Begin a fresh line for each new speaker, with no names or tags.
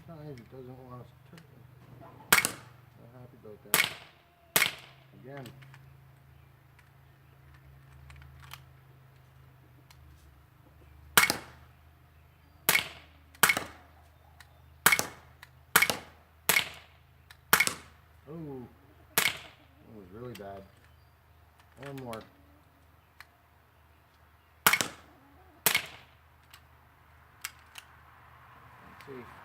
sometimes it doesn't want us to turn. Not happy about that. Again. Oh, that was really bad. One more. Let's see.